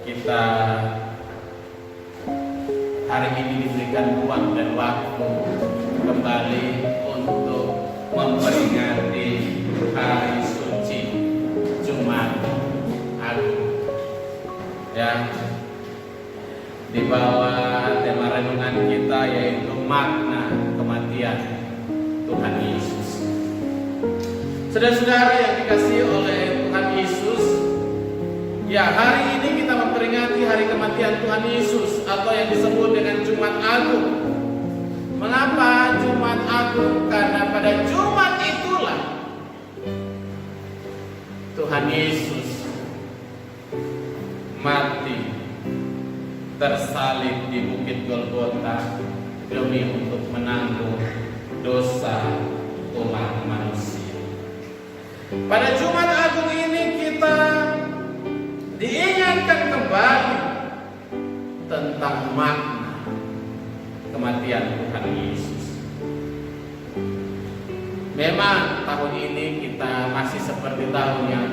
kita hari ini diberikan ruang dan waktu kembali untuk memperingati hari suci Jumat Agung. Ya, di bawah tema renungan kita yaitu makna kematian Tuhan Yesus. Saudara-saudara yang dikasihi oleh Tuhan Yesus, ya, hari ini kita memperingati hari kematian Tuhan Yesus atau yang disebut dengan Jumat Agung. Mengapa Jumat Agung? Karena pada Jumat itulah Tuhan Yesus mati, tersalib di Bukit Golgota demi untuk menanggung dosa umat manusia. Pada Jumat Agung ini kita diingatkan kembali tentang makna kematian Tuhan Yesus. Memang tahun ini kita masih seperti tahun yang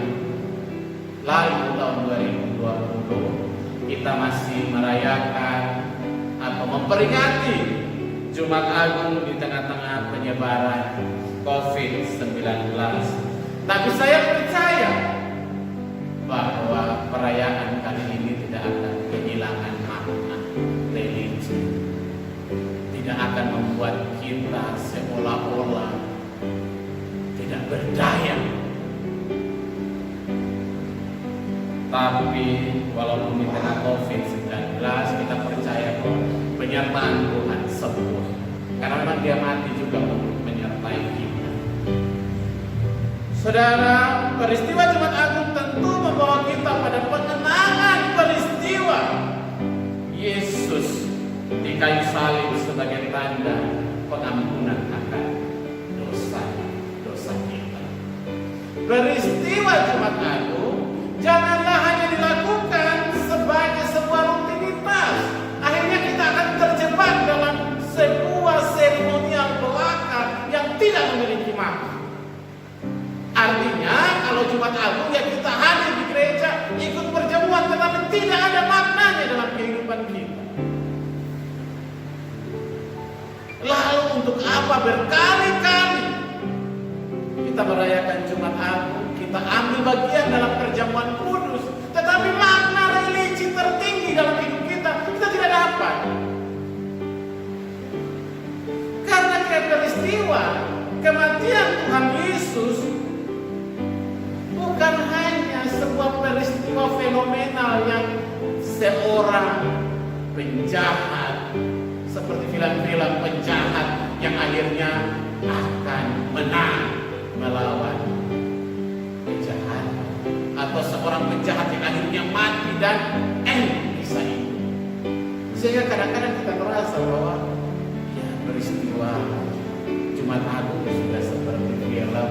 lalu, tahun 2020, kita masih merayakan atau memperingati Jumat Agung di tengah-tengah penyebaran COVID-19. Tapi saya percaya bahwa perayaan kali ini tidak akan kehilangan makna religi, tidak akan membuat kita seolah-olah tidak berdaya. Tapi walaupun di tengah COVID-19 kita percaya bahwa penyertaan Tuhan sempurna, karena memang Dia mati juga untuk menyertai kita. Saudara, peristiwa Jumat Agung tentu membawa kita pada pengenangan peristiwa Yesus di kayu salib sebagai tanda pengampunan akan dosa kita. Peristiwa Jumat Agung janganlah hanya dilakukan sebagai sebuah rutinitas. Akhirnya kita akan terjebak dalam sebuah seremonial belaka yang tidak memiliki makna. Artinya kalau Jumat Agung ya kita hadir di gereja, ikut perjamuan, tetapi tidak ada maknanya dalam kehidupan kita. Lalu untuk apa berkali-kali kita merayakan Jumat Agung, kita ambil bagian dalam perjamuan kudus, tetapi makna religi tertinggi dalam hidup kita tidak dapat. Karena peristiwa kematian Tuhan Yesus bukan hanya sebuah peristiwa fenomenal yang seorang penjahat seperti film-film penjahat yang akhirnya akan menang melawan kejahatan, atau seorang penjahat yang akhirnya mati dan kisah itu. Sehingga kadang-kadang kita merasa bahwa ya peristiwa Jumat Agung sudah seperti film,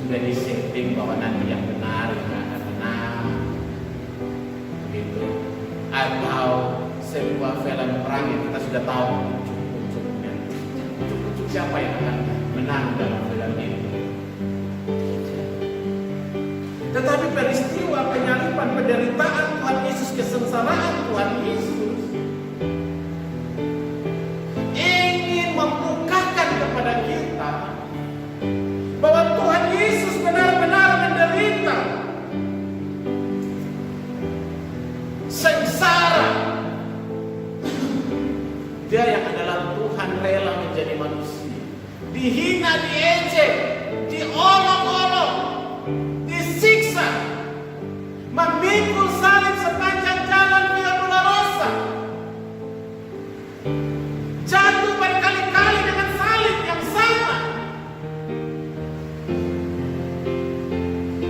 sudah disetting bahwa nanti yang benar yang akan menang, begitu. Atau sebuah film perang yang kita sudah tahu cukup siapa yang akan menang dalam film itu. Tetapi peristiwa penyaliban, penderitaan Tuhan Yesus, kesengsaraan Tuhan Yesus ingin membukakan kepada kita bahwa Tuhan Yesus benar-benar menderita, sengsara. Dia yang adalah Tuhan rela menjadi manusia, dihina, diejek, diolok-olok, disiksa, memikul salib sepanjang jalan Via Dolorosa, jatuh berkali-kali dengan salib yang sama,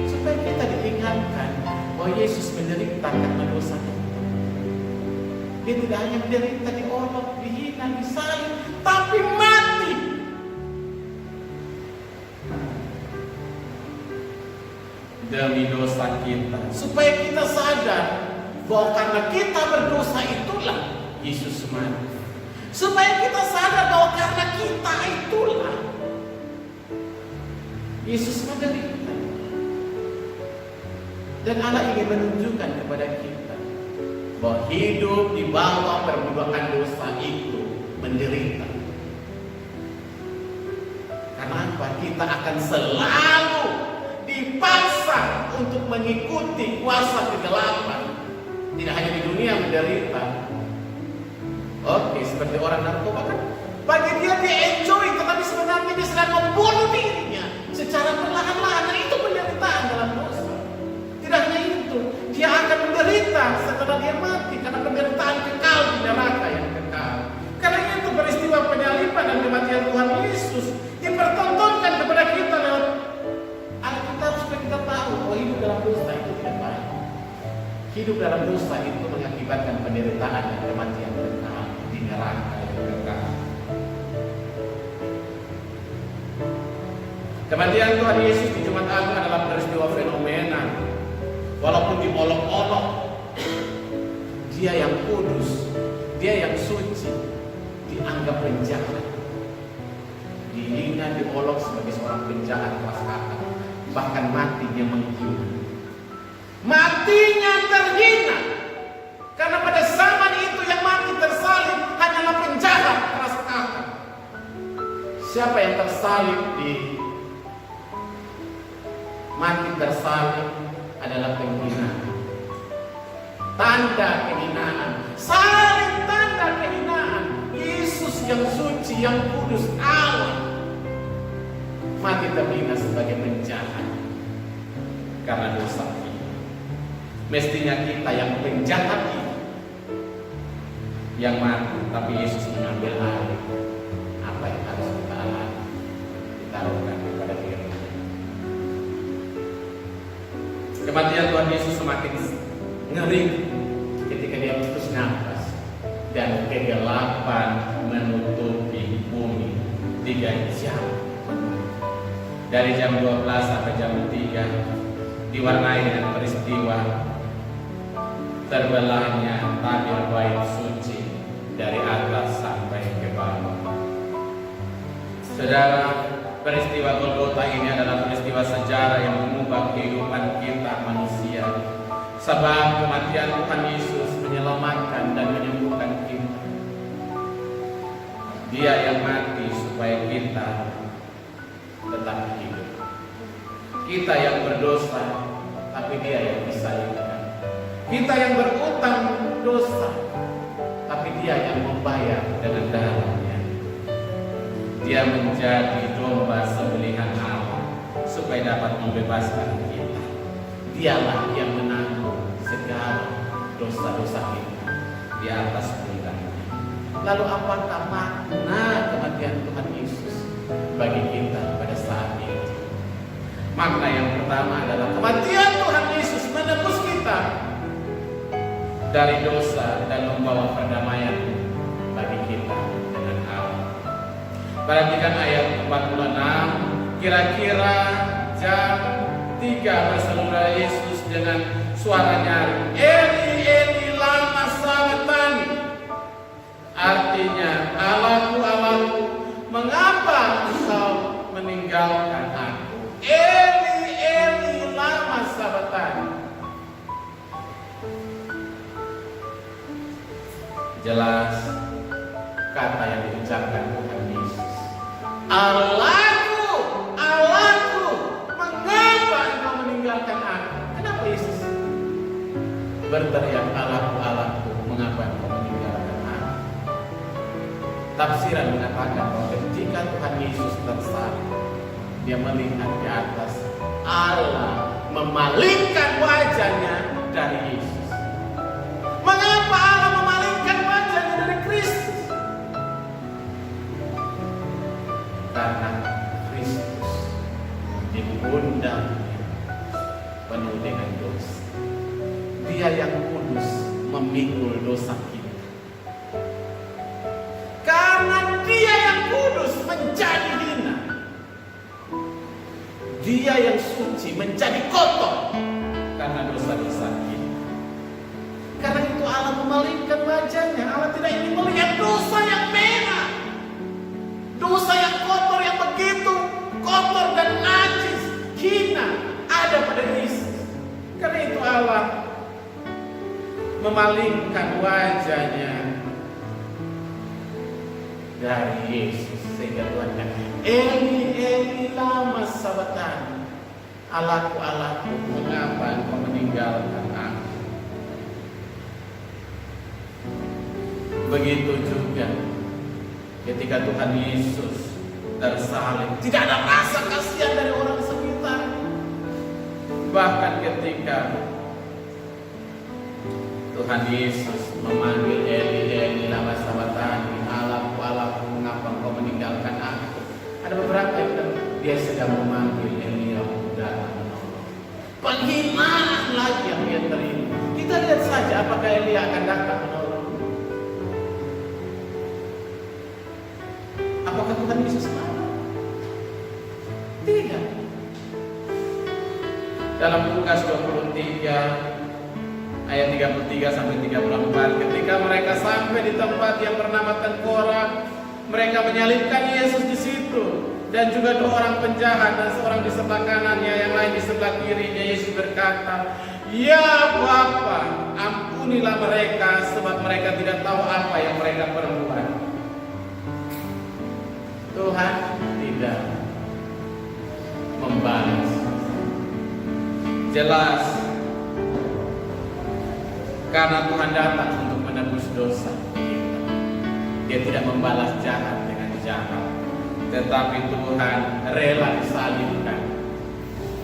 supaya kita diingatkan bahwa Yesus menderita karena dosa kita. Dia tidak hanya menderita, diolok, dihina, disalib, tapi mati. Demi dosa kita, supaya kita sadar bahwa karena kita berdosa itulah Yesus mati. Supaya kita sadar bahwa karena kita itulah Yesus menderita. Dan Allah ingin menunjukkan kepada kita bahwa hidup di bawah perbudakan dosa itu menderita. Karena apa? Kita akan selalu dipaksa untuk mengikuti kuasa kegelapan. Tidak hanya di dunia menderita. Oke, seperti orang narkoba kan, bagi dia enjoy, tetapi sebenarnya dia sedang membunuh dirinya secara perlahan-lahan, dan itu penderitaan dalam dosa. Tidak hanya itu, dia akan menderita setelah dia mati karena penderitaan kekal di neraka yang kekal. Karena itu peristiwa penyaliban dan kematian Tuhan Yesus dipertontonkan kepada kita lewat Alkitab supaya kita tahu bahwa hidup dalam dosa itu tidak baik. Hidup dalam dosa itu mengakibatkan penderitaan dan kematian kekal di neraka yang kekal. Kematian Tuhan Yesus di Jumat Agung adalah peristiwa fenomena. Walaupun diolok-olok, dia yang kudus, dia yang suci, dianggap penjahat, dihina, diolok sebagai seorang penjahat kelas kakak, bahkan matinya menghina. Matinya terhina, karena pada zaman itu yang mati tersalib hanyalah penjahat kelas kakak. Siapa yang tersalib mati tersalib adalah penghinaan, tanda kehinaan, salib tanda kehinaan. Yesus yang suci, yang kudus, Allah mati terhina sebagai penjahat karena dosa kita. Mestinya kita yang penjahat ini yang mati, tapi Yesus mengambil alih apa yang harus kita alami, ditaruhkan kepada diri. Kematian Tuhan Yesus semakin ngeri ketika dia putus nafas dan kegelapan menutupi bumi 3 jam. Dari jam 12 sampai jam 3 diwarnai dengan peristiwa terbelahnya tabir bait suci dari atas sampai ke bawah. Saudara, peristiwa Golgota ini adalah peristiwa sejarah yang mengubah kehidupan kita manusia. Sebab kematian Tuhan Yesus menyelamatkan dan menyembuhkan kita. Dia yang mati supaya kita tetap hidup. Kita yang berdosa, tapi dia yang disalibkan. Kita yang berutang dosa, tapi dia yang membayar dengan darahnya. Dia menjadi domba sembelihan Allah supaya dapat membebaskan kita. Dialah yang menanggung segala dosa-dosa kita di atas pundaknya. Lalu apakah makna kematian Tuhan Yesus bagi kita pada saat itu? Makna yang pertama adalah kematian Tuhan Yesus menebus kita dari dosa dan membawa perdamaian bagi kita dengan Allah. Perhatikan ayat 46, kira-kira jam 3 berseluruh Yesus dengan suara nyaring, Eli, Eli, lama sabachthani. Artinya, Allahku, Allahku, mengapa engkau meninggalkan aku? Eli, Eli, lama sabachthani. Jelas kata yang diucapkan Tuhan Yesus. Allahku, Allahku, mengapa engkau meninggalkan aku? Kenapa Yesus berteriak Allahku, Allahku, mengapa engkau meninggalkan aku? Tafsiran mengatakan bahwa ketika Tuhan Yesus tersalib, dia melihat di atas, Allah memalingkan wajahnya dari Yesus. Mengapa Allah memalingkan wajahnya dari Kristus? Karena Kristus dipundangnya penuh dengan dosa. Dia yang kudus memikul dosa kita. Karena dia yang kudus menjadi hina. Dia yang suci menjadi kotor karena dosa-dosa kita. Karena itu Allah memalingkan wajahnya. Allah tidak ingin melihat dosa yang merah, dosa yang kotor, yang begitu kotor dan najis, hina ada pada Yesus. Karena itu Allah memalingkan wajahnya dari Yesus, sehingga Tuhan kata, Eli, Eli, lama sabachthani, Allahku, Allahku, mengapa Engkau meninggalkan aku? Begitu juga ketika Tuhan Yesus tersalib, tidak ada rasa kasihan dari orang sekitar. Bahkan ketika Tuhan Yesus memanggil Eli, Eli, lama sabachthani, Allahku, Allahku, mengapa Engkau meninggalkan aku? Ada beberapa yang bilang dia sedang memanggil Elia untuk datang menolong. Penghinaan lagi yang dia terima. Kita lihat saja apakah Elia akan datang menolong. Apakah Tuhan Yesus mau? Tidak. Dalam Lukas 23 ayat 33 sampai 34, ketika mereka sampai di tempat yang bernama Tengkorak, mereka menyalibkan Yesus di situ, dan juga dua orang penjahat, dan seorang di sebelah kanannya, yang lain di sebelah kirinya. Yesus berkata, "Ya Bapa, ampunilah mereka, sebab mereka tidak tahu apa yang mereka perbuat." Tuhan tidak membalas. Jelas, karena Tuhan datang untuk menebus dosa kita. Dia tidak membalas jahat dengan jahat, tetapi Tuhan rela disalibkan.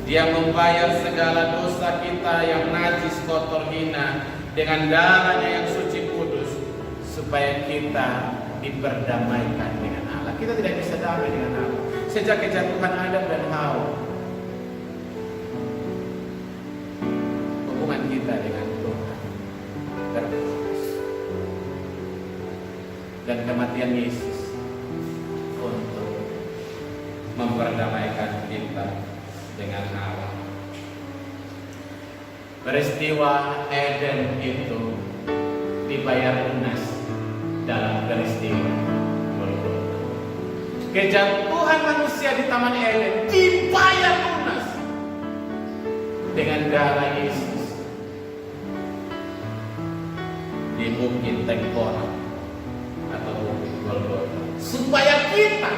Dia membayar segala dosa kita yang najis, kotor, hina dengan darahnya yang suci kudus, supaya kita diperdamaikan dengan Allah. Kita tidak bisa damai dengan Allah sejak kejatuhan Adam dan Hawa. Hubungan kita dengan Tuhan terputus, dan kematian Yesus untuk memperdamaikan kita dengan Allah. Peristiwa Eden itu dibayar lunas dalam peristiwa Golgota. Kejatuhan manusia di Taman Eden dibayar lunas dengan darah Yesus di bukit Tengkorak atau bukit Golgota, supaya kita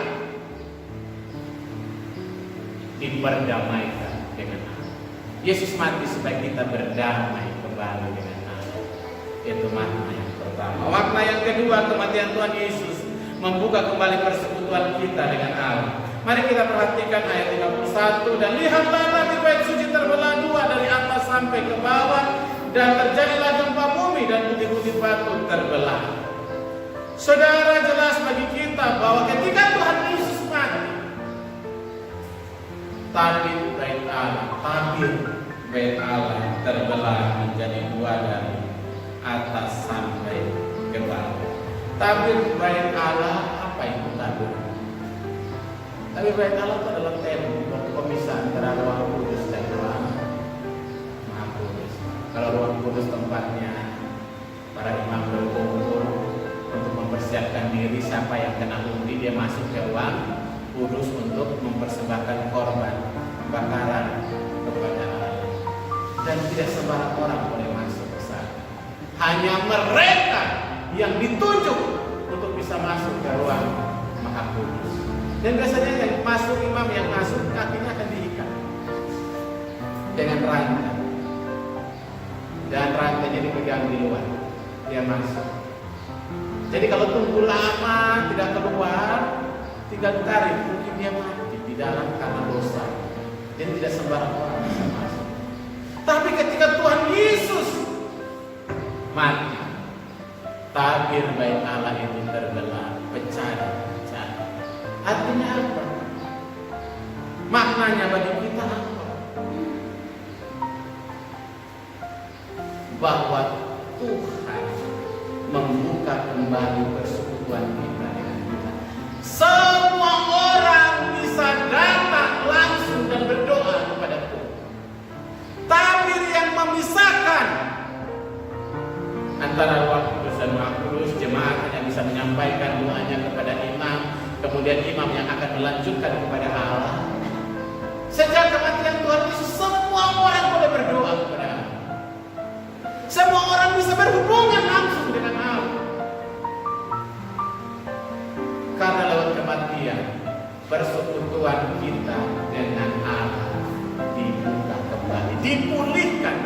diperdamaikan dengan Allah. Yesus mati supaya kita berdamai kembali dengan Allah. Itu makna yang pertama. Makna yang kedua, kematian Tuhan Yesus membuka kembali persekutuan kita dengan Allah. Mari kita perhatikan ayat 51. Dan lihatlah, nanti bait suci terbelah dua dari atas sampai ke bawah, dan terjadilah gempa bumi, dan bukit-bukit batu terbelah. Saudara, jelas bagi kita bahwa ketika Tuhan Yesus mati, tabir bait Allah terbelah menjadi dua dari atas sampai ke bawah. Tabir bait Allah, apa itu tabir? Tabir bait Allah itu adalah tembok pemisah antara ruang kudus dan ruang Maha Kudus. Kalau ruang kudus tempatnya para imam berkumpul untuk mempersiapkan diri, siapa yang kena undi dia masuk ke ruang kudus untuk mempersembahkan korban bakaran kepada Allah. Dan tidak sembarang orang boleh masuk ke sana. Hanya mereka yang ditunjuk untuk bisa masuk ke ruang Maha Kudus. Dan biasanya yang masuk, imam yang masuk, kakinya akan diikat dengan rantai, dan rantainya dipegang di luar, dia masuk. Jadi kalau tunggu lama tidak keluar, tinggal ditarik, mungkin dia mati di dalam karena dosa. Jadi tidak sembarang orang bisa masuk. Tapi ketika Tuhan Yesus mati, tabir bait Allah itu terbelah, pecah. Artinya apa? Maknanya bagi kita apa? Bahwa Tuhan membuka kembali persekutuan kita dengan kita. Semua orang bisa datang langsung dan berdoa kepada Tuhan. Tabir yang memisahkan antara ruang kudus dan Maha Kudus, jemaat hanya bisa menyampaikan doanya kepada imam, kemudian imam yang akan melanjutkan kepada Allah. Sejak kematian Tuhan Yesus, semua orang boleh berdoa kepada Allah. Semua orang bisa berhubungan persekutuan kita dengan Allah dibuka kembali, dipulihkan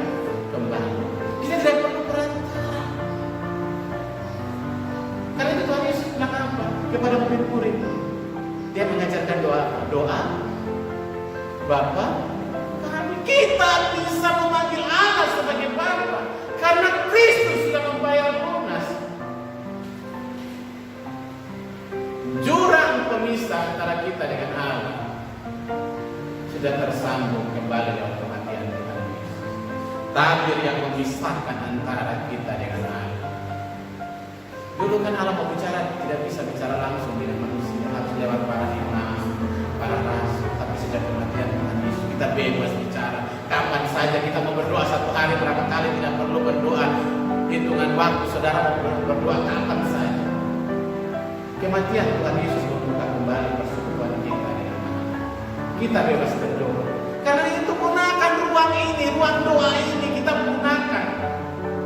kembali. Kita tidak perlu perantara. Karena itu Tuhan Yesus bilang apa kepada murid-murid? Dia mengajarkan doa Bapa kami. Kita bisa memanggil Allah sebagai Bapa karena Kristus sudah membayar lunas. Jurang pemisah antara kita dengan Allah sudah tersambung kembali dalam kematian Tuhan Yesus. Tabir yang memisahkan antara kita dengan Allah. Dulu kan Allah mau bicara, tidak bisa bicara langsung dengan manusia, harus lewat para imam, para rasul. Tapi sejak kematian Tuhan Yesus kita bebas bicara. Kapan saja kita mau berdoa, satu hari berapa kali, tidak perlu berdoa hitungan waktu. Saudara mau berdoa kapan saja. Kematian Tuhan Yesus membuka kembali persekutuan kita dengan Allah. Kita bebas berdoa. Karena itu gunakan ruang ini, ruang doa ini kita gunakan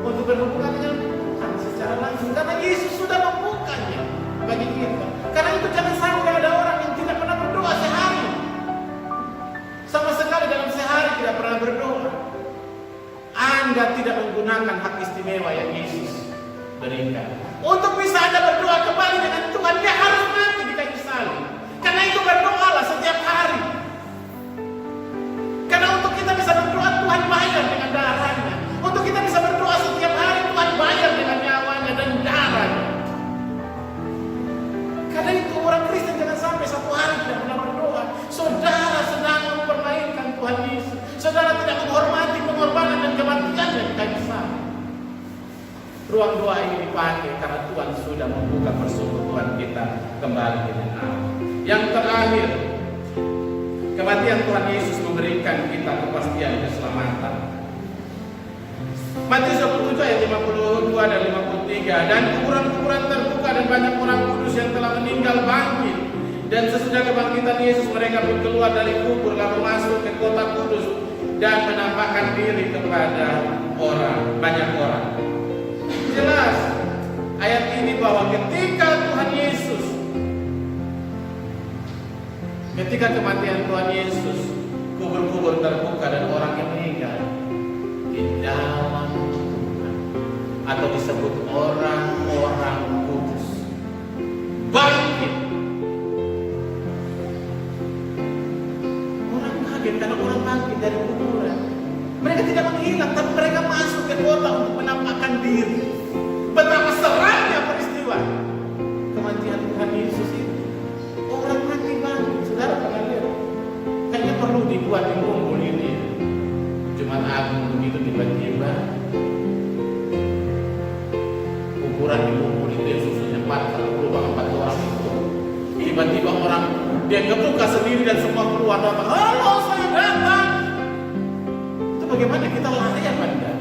untuk berhubungan dengan Tuhan secara langsung. Karena Yesus sudah membukanya bagi kita. Karena itu jangan sampai ada orang yang tidak pernah berdoa sehari. Sama sekali dalam sehari tidak pernah berdoa. Anda tidak menggunakan hak istimewa yang Yesus berikan. Untuk bisa Anda berdoa kembali dengan Tuhan, dia harus mati di kayu salib. Karena itu berdoalah setiap hari. Karena untuk kita bisa berdoa, Tuhan bayar dengan darahnya. Untuk kita bisa berdoa setiap hari, Tuhan bayar dengan nyawanya dan darahnya. Karena itu orang Kristen jangan sampai satu hari tidak pernah berdoa. Saudara sedang mempermainkan Tuhan Yesus. Saudara tidak menghormati pengorbanan dan kematian dari kayu salib. Ruang doa ini dipakai karena Tuhan sudah membuka persekutuan kita kembali dengan Allah. Yang terakhir, kematian Tuhan Yesus memberikan kita kepastian keselamatan. Matius 27 ayat 52 dan 53. Dan kuburan-kuburan terbuka dan banyak orang kudus yang telah meninggal bangkit. Dan sesudah kebangkitan Yesus mereka pun keluar dari kubur lalu masuk ke kota kudus dan menampakkan diri kepada banyak orang. Jelas ayat ini bahwa ketika Tuhan Yesus, ketika kematian Tuhan Yesus, kubur-kubur terbuka dan orang yang meninggal di dalam Tuhan, atau disebut orang-orang kudus, bangkit. Orang kaget karena orang bangkit dari kuburan. Mereka tidak menghilang, tapi mereka masuk ke kota untuk menampakkan diri. Betapa seramnya peristiwa kematian Tuhan Yesus itu. Orang mati bangkit. Saudara pernah lihat? Kayaknya perlu dibuat di Mumbul ini. Jumat Agung begitu tiba-tiba kuburan di Mumbul itu yang susunya 40 orang itu. Tiba-tiba orang dia kebuka sendiri dan semua keluar datang. Halo, saya datang. Itu bagaimana kita lari apa enggak?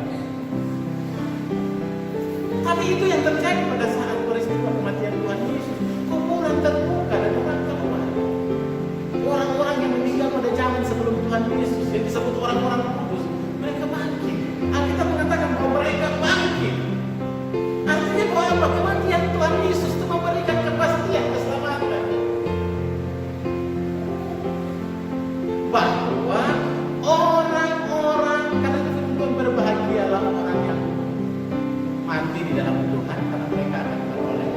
Tapi itu yang terjadi pada saat peristiwa kematian Tuhan Yesus. Kuburan terbuka dan orang keluar. Orang-orang yang meninggal pada zaman sebelum Tuhan Yesus yang disebut orang-orang kudus, mereka bangkit. Alkitab mengatakan bahwa mereka bangkit. Artinya bahwa apa? Kematian Tuhan Yesus itu memberikan kepastian keselamatan. Bahwa orang-orang, karena itu berbahagialah orang yang mati di dalam Tuhan karena mereka akan beroleh.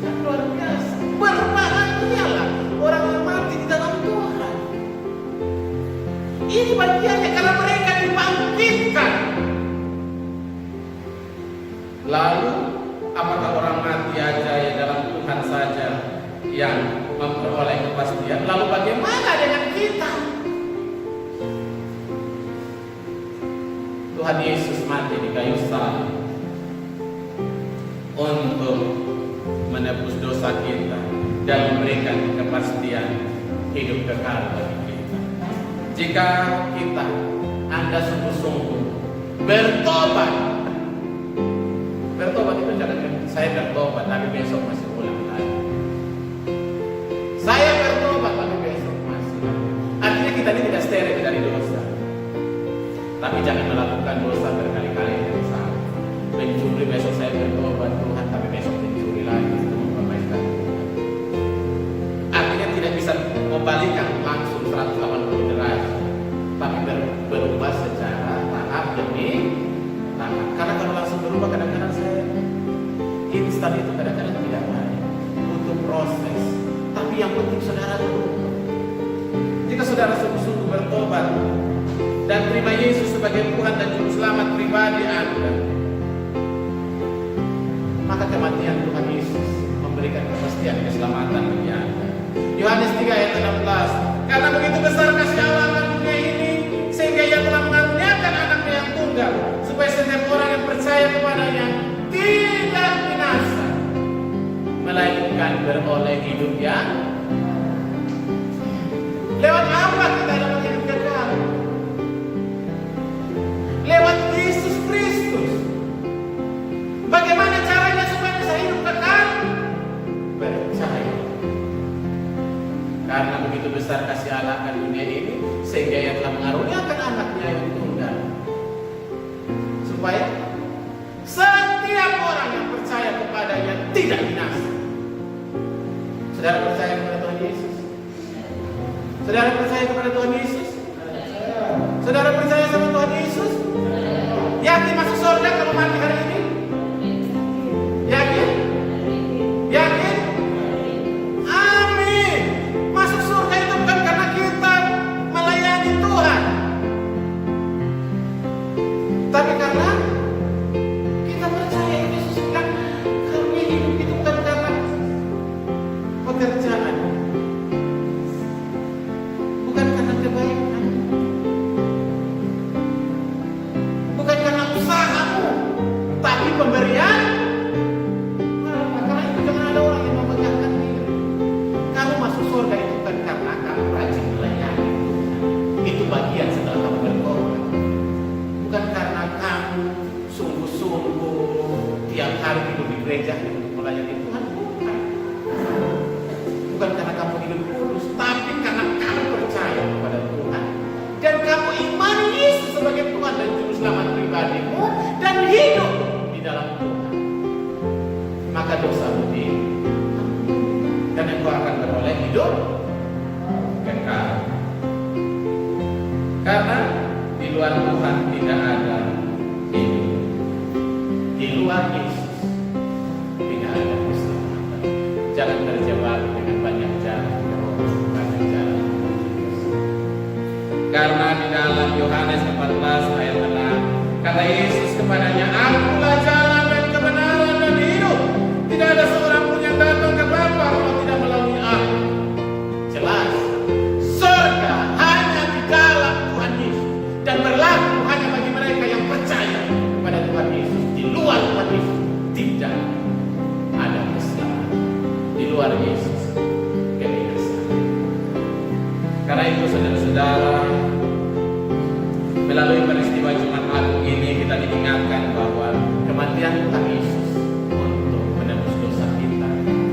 Dan luar biasa, berbahagialah orang yang mati di dalam Tuhan. Ini bagiannya karena mereka dibangkitkan. Lalu apakah orang mati aja ya dalam Tuhan saja yang memperoleh kepastian? Lalu bagaimana dengan kita? Tuhan Yesus mati di kayu salib untuk menebus dosa kita dan memberikan kepastian hidup kekal bagi kita. Jika kita, Anda sungguh-sungguh bertobat itu jangan saya bertobat tapi besok masih ulang lagi. Saya bertobat tapi besok masih. Artinya kita ini tidak steril dari dosa. Tapi jangan melakukan dosa berkali-kali yang salah. Mencuri besok saya bertobat Tuhan, tapi besok mencuri lagi itu mempermainkan Tuhan. instan itu kadang-kadang tidak baik, butuh proses. Tapi yang penting saudara berubah. Jika saudara sungguh-sungguh bertobat dan terima Yesus sebagai Tuhan dan Juru Selamat pribadi Anda, maka kematian Tuhan Yesus memberikan kepastian keselamatan bagi Anda. Yohanes 3 ayat 16. Karena begitu besar kasih Allah akan dunia ini, sehingga Ia telah mengaruniakan anaknya yang tunggal, supaya setiap orang yang percaya kepadanya tidak binasa, melainkan beroleh hidup yang lewat apa kita dapat hidup kekal? Lewat Yesus Kristus. Bagaimana caranya supaya bisa hidup kekal? Percaya. Karena begitu besar kasih Allah akan dunia ini, sehingga Ia telah mengaruniakan anaknya yang tunggal, supaya setiap orang yang percaya kepadanya tidak binasa. Saudara percaya kepada Tuhan Yesus? Saudara percaya kepada Tuhan Yesus? Saudara percaya sama Tuhan Yesus? Yakin masuk surga kalau mati hari ini? Yakin? Yakin? Amin. Masuk surga itu bukan karena kita melayani Tuhan, tapi karena kita percaya Yesus kan karunia hidup itu bukan karena pekerjaan, bukan karena kebaikan, bukan karena usahamu, tapi pemberian. Karena itu jangan ada orang yang memegahkan diri. Kamu masuk surga itu bukan karena kamu rajin melayani Tuhan. Itu bagian setelah kamu berkorban. Bukan karena kamu sungguh-sungguh tiap hari hidup di gereja untuk melayani Tuhan. Bukan. Bukan karena kamu hidup kudus, tapi karena kamu percaya kepada Tuhan dan kamu imani Yesus sebagai Tuhan dan Juru Selamat pribadimu dan hidup di dalam Tuhan. Maka dosamu dan engkau akan beroleh hidup kekal. Karena di luar Tuhan tidak ada hidup. Di luar Yesus tidak ada keselamatan. Jangan terjebak dengan banyak jalan, banyak jalan. Karena di dalam Yohanes 14 ayat 6 kata Yesus kepadanya, Akulah jalan dan kebenaran dan hidup. Tidak ada seorang pun yang datang ke Bapa kalau tidak melalui Aku. Jelas, surga hanya di dalam Tuhan Yesus dan berlaku hanya bagi mereka yang percaya kepada Tuhan Yesus. Di luar Tuhan Yesus tidak ada keselamatan. Di luar Yesus kebinasaan. Karena itu saudara-saudara, melalui peristiwa Jumat Agung ini kita diingatkan bahwa kematian Tuhan Yesus untuk menebus dosa kita,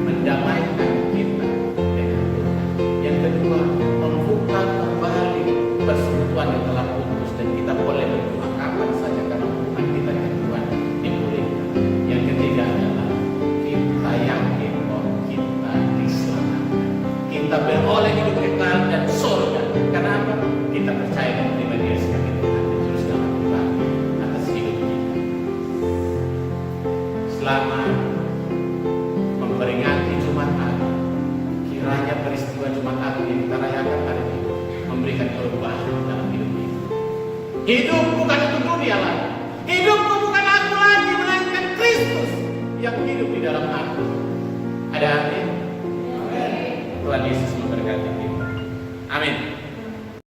mendamaikan kita dengan Tuhan. Yang kedua, membuka kembali persekutuan yang telah putus dan kita boleh berdoa kapan saja karena hubungan kita dengan Tuhan dipulihkan. Yang ketiga adalah kita yakin bahwa kita diselamatkan. Kita beroleh hidup kekal dan surga. Karena apa? Kita percaya dan terima Dia sebagai Tuhan dan Juru Selamat pribadi atas hidup kita. Selama memperingati Jumat Agung, kiranya peristiwa Jumat Agung yang kita rayakan hari ini memberikan perubahan dalam hidup kita. Hidup bukan untuk dunia lagi. Hidupku bukan aku lagi, melainkan Kristus yang hidup di dalam aku.